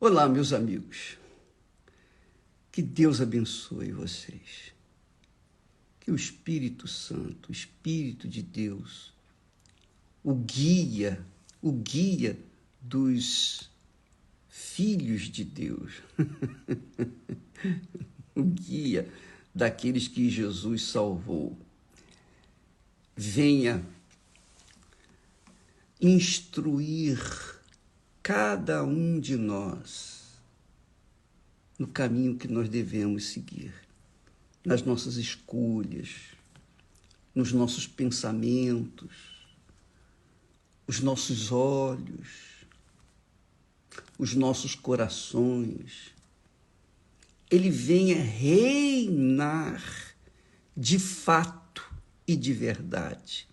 Olá, meus amigos. Que Deus abençoe vocês. Que o Espírito Santo, o Espírito de Deus, o guia dos filhos de Deus, o guia daqueles que Jesus salvou, venha instruir cada um de nós no caminho que nós devemos seguir, nas nossas escolhas, nos nossos pensamentos, os nossos olhos, os nossos corações. Ele venha reinar de fato e de verdade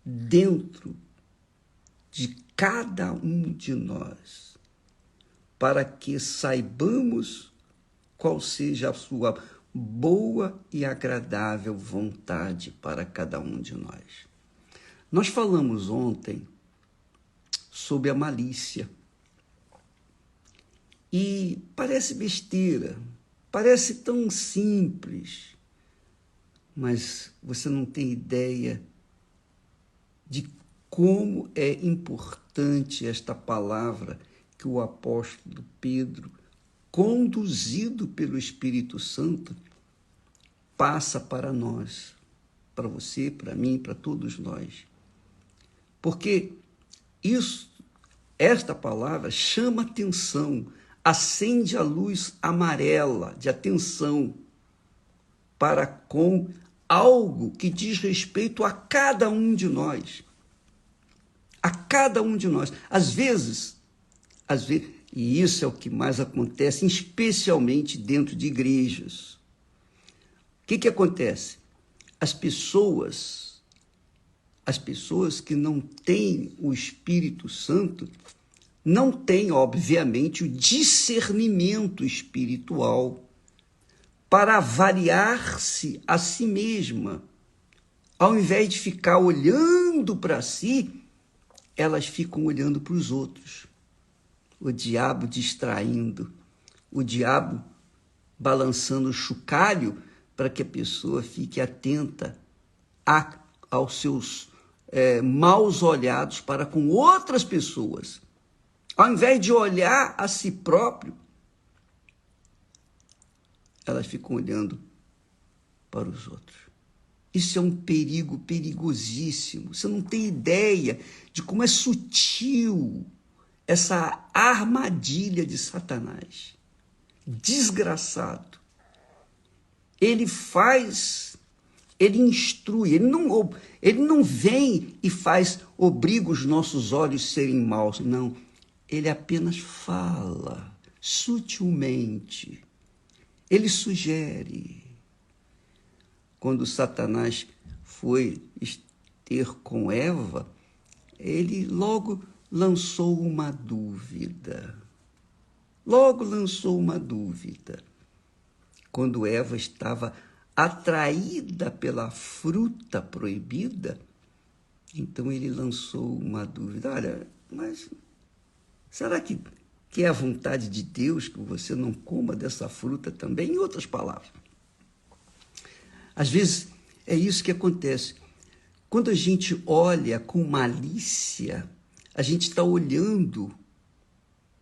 dentro de cada um de nós, para que saibamos qual seja a sua boa e agradável vontade para cada um de nós. Nós falamos ontem sobre a malícia. E parece besteira, parece tão simples, mas você não tem ideia de como é importante esta palavra que o apóstolo Pedro, conduzido pelo Espírito Santo, passa para nós, para você, para mim, para todos nós. Porque esta palavra chama atenção, acende a luz amarela de atenção para com algo que diz respeito a cada um de nós. A cada um de nós. Às vezes, e isso é o que mais acontece, especialmente dentro de igrejas. O que acontece? As pessoas que não têm o Espírito Santo não têm, obviamente, o discernimento espiritual para avaliar-se a si mesma. Ao invés de ficar olhando para si, elas ficam olhando para os outros. O diabo distraindo, o diabo balançando o chocalho para que a pessoa fique atenta aos seus maus olhados para com outras pessoas. Ao invés de olhar a si próprio, elas ficam olhando para os outros. Isso é um perigo perigosíssimo. Você não tem ideia de como é sutil essa armadilha de Satanás. Desgraçado. Ele instrui, ele não vem e obriga os nossos olhos a serem maus, não. Ele apenas fala sutilmente. Ele sugere. Quando Satanás foi ter com Eva, ele logo lançou uma dúvida. Quando Eva estava atraída pela fruta proibida, então ele lançou uma dúvida. Olha, mas será que é a vontade de Deus que você não coma dessa fruta também? Em outras palavras. Às vezes é isso que acontece. Quando a gente olha com malícia, a gente está olhando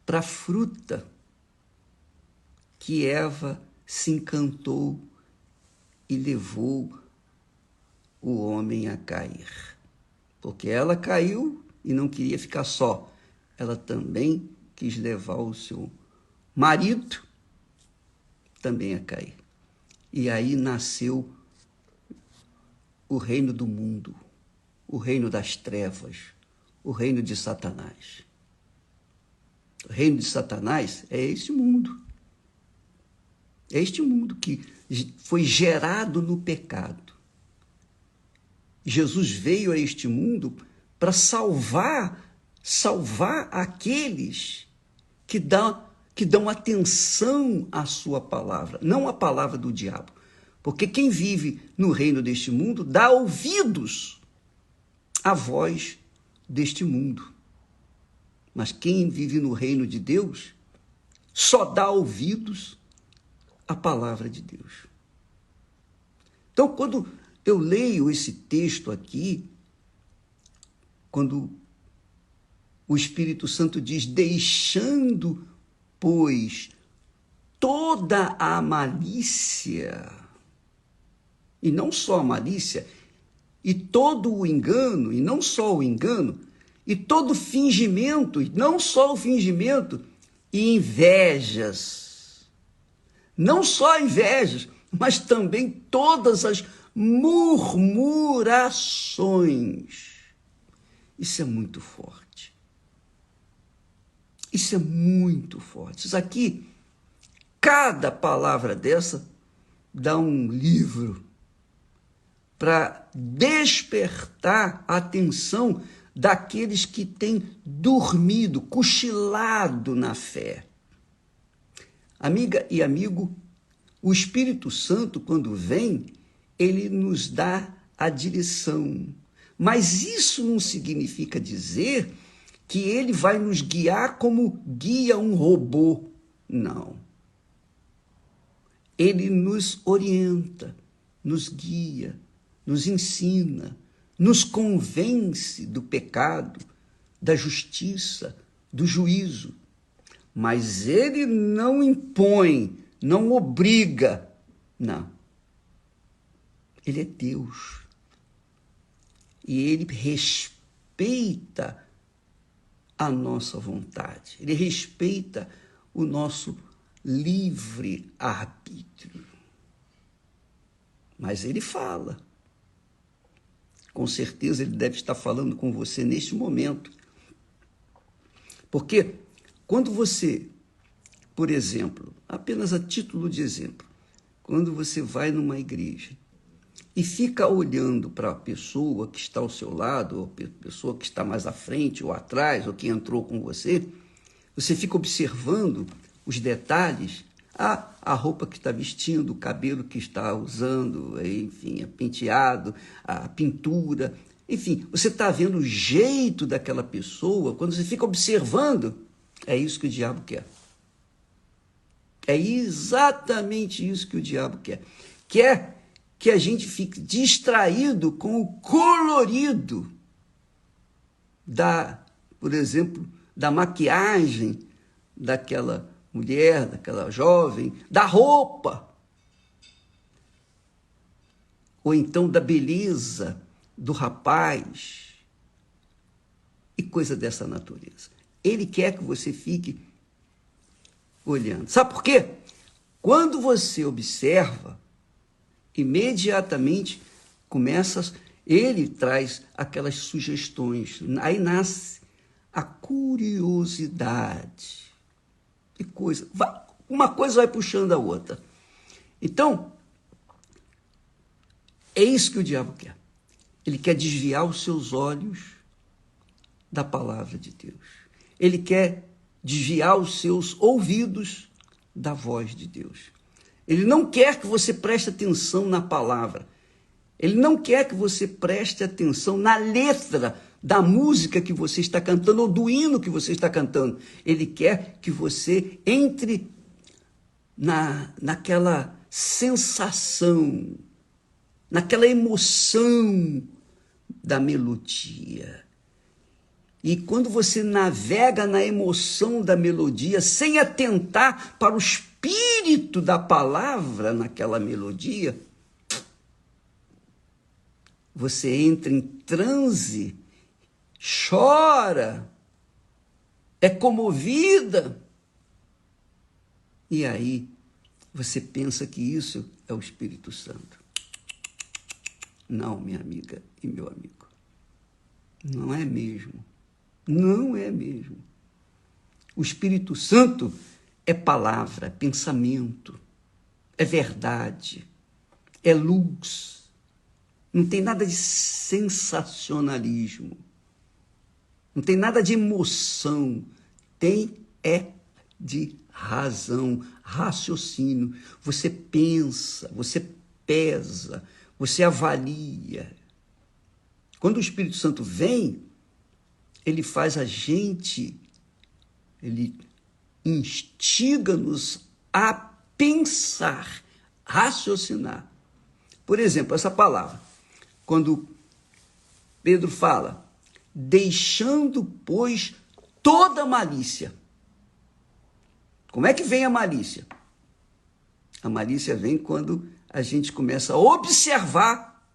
para a fruta que Eva se encantou e levou o homem a cair. Porque ela caiu e não queria ficar só. Ela também quis levar o seu marido também a cair. E aí nasceu o reino do mundo, o reino das trevas, o reino de Satanás. O reino de Satanás é este mundo. É este mundo que foi gerado no pecado. Jesus veio a este mundo para salvar aqueles que dão atenção à sua palavra, não à palavra do diabo. Porque quem vive no reino deste mundo dá ouvidos à voz deste mundo. Mas quem vive no reino de Deus só dá ouvidos à palavra de Deus. Então, quando eu leio esse texto aqui, quando o Espírito Santo diz, deixando, pois, toda a malícia, e não só a malícia, e todo o engano, e não só o engano, e todo fingimento, e não só o fingimento, e invejas. Não só invejas, mas também todas as murmurações. Isso é muito forte. Isso é muito forte. Isso aqui, cada palavra dessa dá um livro para despertar a atenção daqueles que têm dormido, cochilado na fé. Amiga e amigo, o Espírito Santo, quando vem, ele nos dá a direção. Mas isso não significa dizer que ele vai nos guiar como guia um robô. Não. Ele nos orienta, nos guia, nos ensina, nos convence do pecado, da justiça, do juízo. Mas ele não impõe, não obriga, não. Ele é Deus. E ele respeita a nossa vontade. Ele respeita o nosso livre-arbítrio. Mas ele fala. Com certeza ele deve estar falando com você neste momento. Porque quando você, por exemplo, apenas a título de exemplo, quando você vai numa igreja e fica olhando para a pessoa que está ao seu lado, ou a pessoa que está mais à frente ou atrás, ou que entrou com você, você fica observando os detalhes, a roupa que está vestindo, o cabelo que está usando, enfim, o penteado, a pintura, enfim, você está vendo o jeito daquela pessoa, quando você fica observando, é isso que o diabo quer. É exatamente isso que o diabo quer. Quer que a gente fique distraído com o colorido por exemplo, da maquiagem daquela mulher, daquela jovem, da roupa, ou então da beleza do rapaz, e coisa dessa natureza. Ele quer que você fique olhando. Sabe por quê? Quando você observa, imediatamente ele traz aquelas sugestões, aí nasce a curiosidade. E uma coisa vai puxando a outra. Então, é isso que o diabo quer. Ele quer desviar os seus olhos da palavra de Deus. Ele quer desviar os seus ouvidos da voz de Deus. Ele não quer que você preste atenção na palavra. Ele não quer que você preste atenção na letra da música que você está cantando ou do hino que você está cantando. Ele quer que você entre naquela sensação, naquela emoção da melodia. E quando você navega na emoção da melodia, sem atentar para o espírito da palavra naquela melodia, você entra em transe, chora, é comovida. E aí você pensa que isso é o Espírito Santo. Não, minha amiga e meu amigo. Não é mesmo. Não é mesmo. O Espírito Santo é palavra, é pensamento, é verdade, é luz. Não tem nada de sensacionalismo. Não tem nada de emoção. É de razão, raciocínio. Você pensa, você pesa, você avalia. Quando o Espírito Santo vem, ele faz a gente, ele instiga-nos a pensar, raciocinar. Por exemplo, essa palavra, quando Pedro fala, deixando, pois, toda malícia. Como é que vem a malícia? A malícia vem quando a gente começa a observar,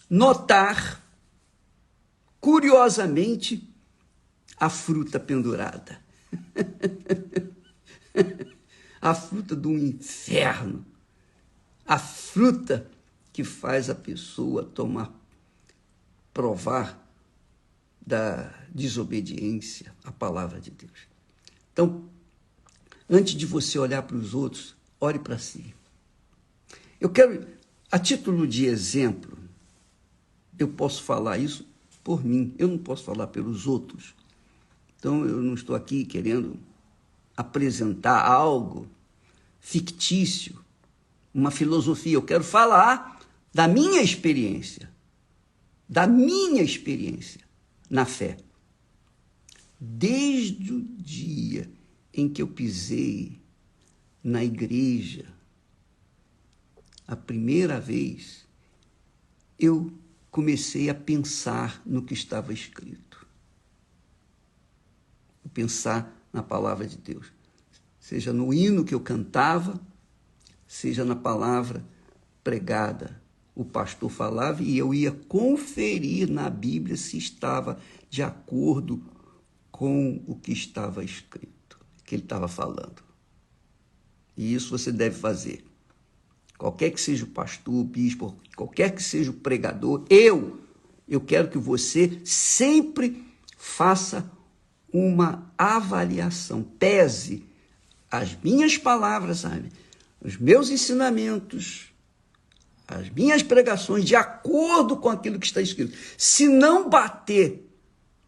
notar, curiosamente, a fruta pendurada. A fruta do inferno. A fruta que faz a pessoa provar da desobediência à palavra de Deus. Então, antes de você olhar para os outros, ore para si. Eu quero, a título de exemplo, eu posso falar isso por mim, eu não posso falar pelos outros. Então, eu não estou aqui querendo apresentar algo fictício, uma filosofia. Eu quero falar da minha experiência na fé. Desde o dia em que eu pisei na igreja, a primeira vez, eu comecei a pensar no que estava escrito. Pensar na palavra de Deus. Seja no hino que eu cantava, seja na palavra pregada. O pastor falava e eu ia conferir na Bíblia se estava de acordo com o que estava escrito, que ele estava falando. E isso você deve fazer. Qualquer que seja o pastor, o bispo, qualquer que seja o pregador, eu quero que você sempre faça uma avaliação, pese as minhas palavras, sabe? Os meus ensinamentos, as minhas pregações de acordo com aquilo que está escrito. Se não bater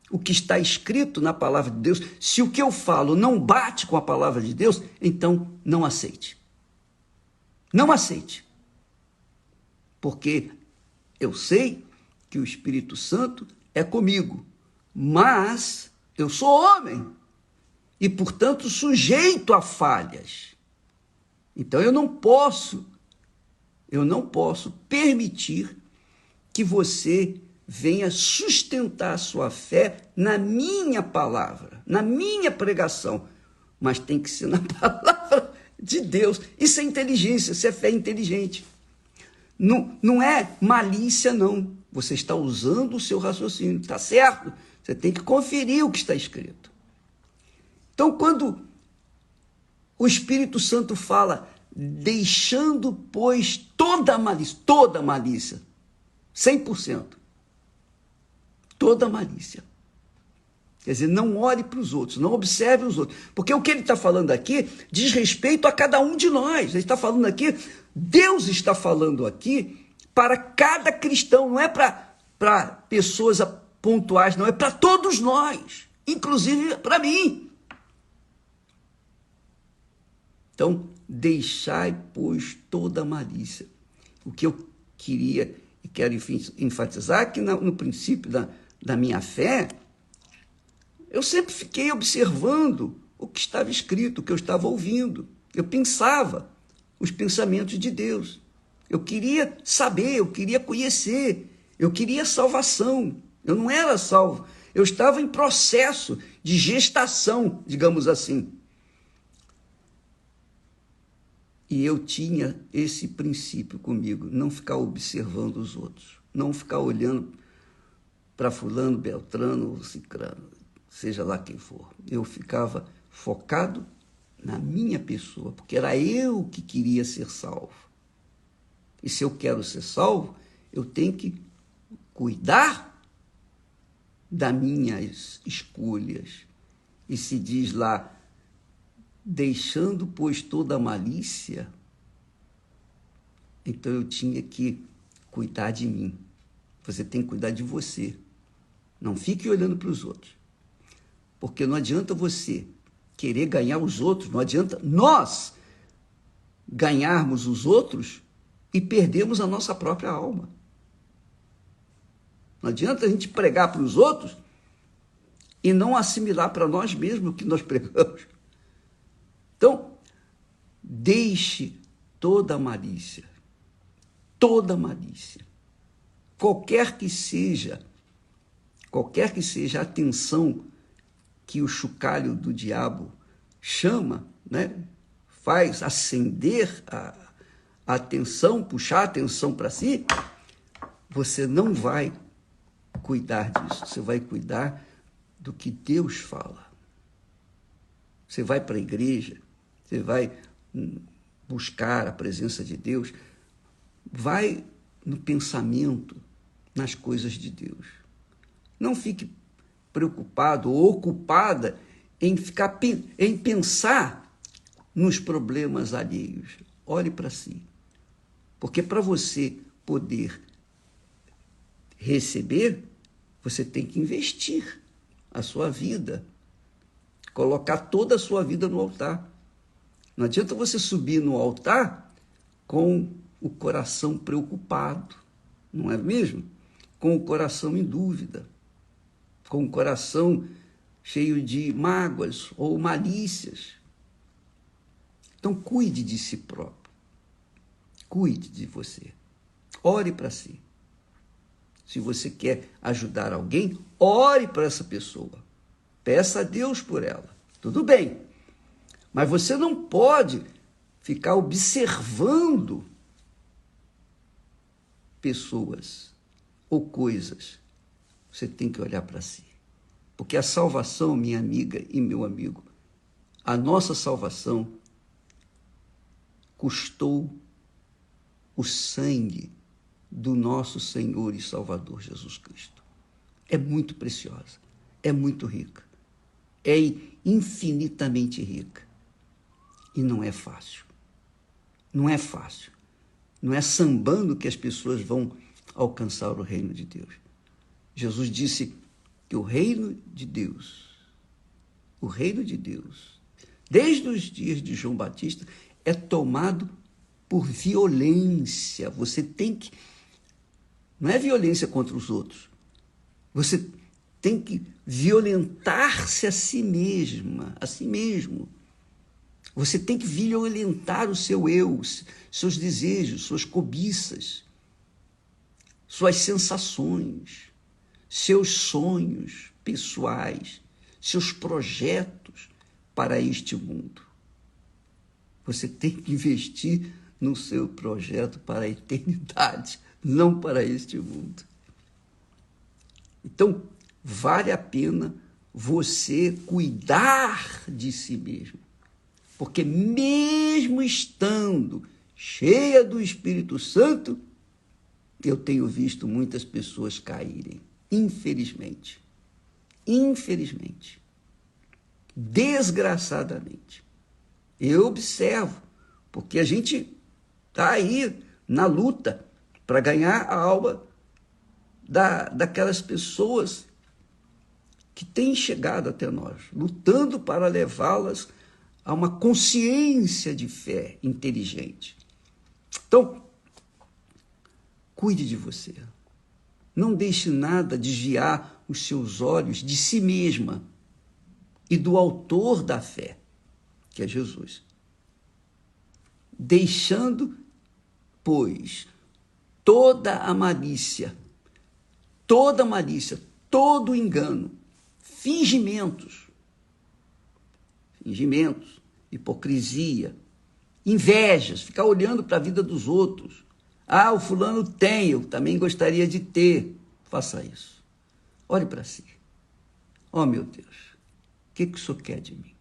o que está escrito na palavra de Deus, se o que eu falo não bate com a palavra de Deus, então não aceite. Não aceite. Porque eu sei que o Espírito Santo é comigo, mas eu sou homem e, portanto, sujeito a falhas. Então, eu não posso permitir que você venha sustentar a sua fé na minha palavra, na minha pregação, mas tem que ser na palavra de Deus. Isso é inteligência, isso é fé inteligente. Não é malícia, não. Você está usando o seu raciocínio, está certo? Você tem que conferir o que está escrito. Então, quando o Espírito Santo fala, deixando, pois, toda malícia, 100%, toda malícia. Quer dizer, não olhe para os outros, não observe os outros. Porque o que ele está falando aqui diz respeito a cada um de nós. Ele está falando aqui, Deus está falando aqui para cada cristão, não é para pessoas pontuais, não, é para todos nós, inclusive para mim. Então, deixai, pois, toda malícia. O que eu queria e quero enfatizar que no princípio da minha fé, eu sempre fiquei observando o que estava escrito, o que eu estava ouvindo. Eu pensava os pensamentos de Deus. Eu queria saber, eu queria conhecer, eu queria salvação. Eu não era salvo, eu estava em processo de gestação, digamos assim. E eu tinha esse princípio comigo, não ficar observando os outros, não ficar olhando para fulano, beltrano ou cicrano, seja lá quem for. Eu ficava focado na minha pessoa, porque era eu que queria ser salvo. E se eu quero ser salvo, eu tenho que cuidar das minhas escolhas. E se diz lá, deixando, pois, toda a malícia, então eu tinha que cuidar de mim. Você tem que cuidar de você. Não fique olhando para os outros. Porque não adianta você querer ganhar os outros, não adianta nós ganharmos os outros e perdermos a nossa própria alma. Não adianta a gente pregar para os outros e não assimilar para nós mesmos o que nós pregamos. deixe toda malícia, toda malícia, qualquer que seja a atenção que o chocalho do diabo chama, né? Faz acender a atenção, puxar a atenção para si, você não vai cuidar disso, você vai cuidar do que Deus fala. Você vai para a igreja, você vai buscar a presença de Deus, vai no pensamento, nas coisas de Deus. Não fique preocupado ou ocupada em pensar nos problemas alheios. Olhe para si. Porque para você poder receber, você tem que investir a sua vida, colocar toda a sua vida no altar. Não adianta você subir no altar com o coração preocupado, não é mesmo? Com o coração em dúvida, com o coração cheio de mágoas ou malícias. Então, cuide de si próprio, cuide de você, ore para si. Se você quer ajudar alguém, ore para essa pessoa, peça a Deus por ela, tudo bem. Mas você não pode ficar observando pessoas ou coisas. Você tem que olhar para si. Porque a salvação, minha amiga e meu amigo, a nossa salvação custou o sangue do nosso Senhor e Salvador Jesus Cristo. É muito preciosa, é muito rica, é infinitamente rica. E não é fácil. Não é fácil. Não é sambando que as pessoas vão alcançar o reino de Deus. Jesus disse que o reino de Deus, desde os dias de João Batista, é tomado por violência. Você tem que... Não é violência contra os outros. Você tem que violentar-se a si mesma, a si mesmo. Você tem que violentar o seu eu, seus desejos, suas cobiças, suas sensações, seus sonhos pessoais, seus projetos para este mundo. Você tem que investir no seu projeto para a eternidade, não para este mundo. Então, vale a pena você cuidar de si mesmo. Porque mesmo estando cheia do Espírito Santo, eu tenho visto muitas pessoas caírem, infelizmente, desgraçadamente. Eu observo, porque a gente está aí na luta para ganhar a alma daquelas pessoas que têm chegado até nós, lutando para levá-las a uma consciência de fé inteligente. Então, cuide de você. Não deixe nada desviar os seus olhos de si mesma e do autor da fé, que é Jesus. Deixando, pois, toda a malícia, todo engano, fingimentos, hipocrisia, invejas, ficar olhando para a vida dos outros. Ah, o fulano tem, eu também gostaria de ter. Faça isso. Olhe para si. Oh, meu Deus, o que o Senhor quer de mim?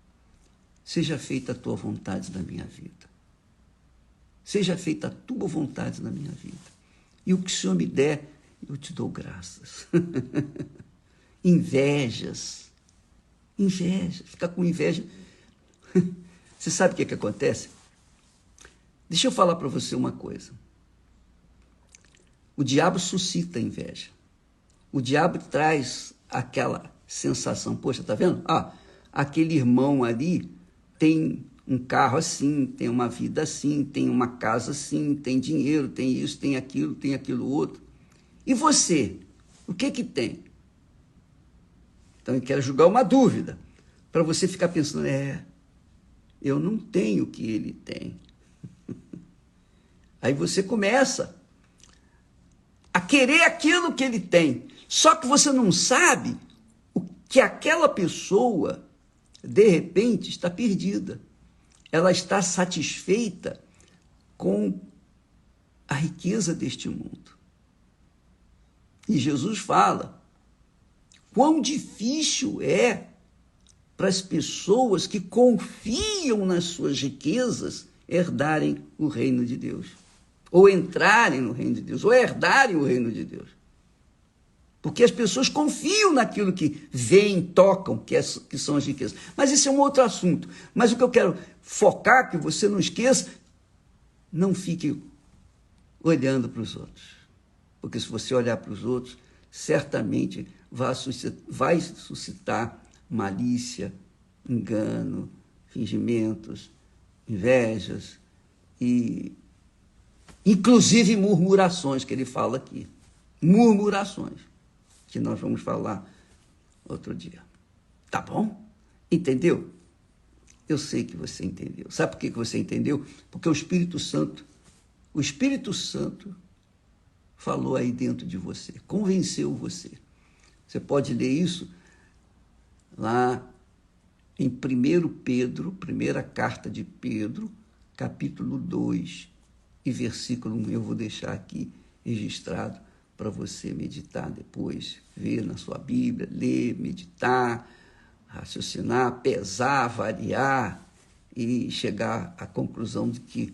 Seja feita a tua vontade na minha vida. Seja feita a tua vontade na minha vida. E o que o Senhor me der, eu te dou graças. Inveja, ficar com inveja. Você sabe o que acontece? Deixa eu falar para você uma coisa. O diabo suscita a inveja. O diabo traz aquela sensação. Poxa, tá vendo? Ah, aquele irmão ali tem um carro assim, tem uma vida assim, tem uma casa assim, tem dinheiro, tem isso, tem aquilo outro. E você? O que tem? Então, eu quero julgar uma dúvida, para você ficar pensando, eu não tenho o que ele tem. Aí você começa a querer aquilo que ele tem. Só que você não sabe que aquela pessoa, de repente, está perdida. Ela está satisfeita com a riqueza deste mundo. E Jesus fala quão difícil é para as pessoas que confiam nas suas riquezas herdarem o reino de Deus, ou entrarem no reino de Deus, ou herdarem o reino de Deus. Porque as pessoas confiam naquilo que veem, tocam, que são as riquezas. Mas esse é um outro assunto. Mas o que eu quero focar, que você não esqueça, não fique olhando para os outros. Porque se você olhar para os outros, certamente vai suscitar malícia, engano, fingimentos, invejas e inclusive murmurações, que ele fala aqui. Murmurações, que nós vamos falar outro dia. Tá bom? Entendeu? Eu sei que você entendeu. Sabe por que você entendeu? Porque o Espírito Santo falou aí dentro de você, convenceu você. Você pode ler isso lá em 1 Pedro, primeira carta de Pedro, capítulo 2, e versículo 1. Eu vou deixar aqui registrado para você meditar depois, ver na sua Bíblia, ler, meditar, raciocinar, pesar, avaliar e chegar à conclusão de que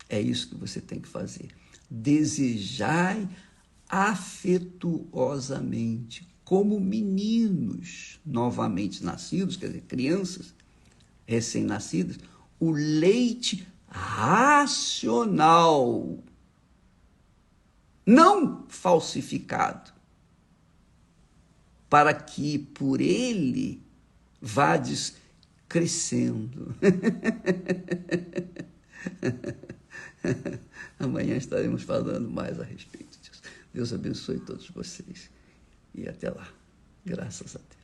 é isso que você tem que fazer. Desejai afetuosamente, como meninos novamente nascidos, quer dizer, crianças recém-nascidas, o leite racional, não falsificado, para que por ele vades crescendo. Amanhã estaremos falando mais a respeito disso. Deus abençoe todos vocês. E até lá. Graças a Deus.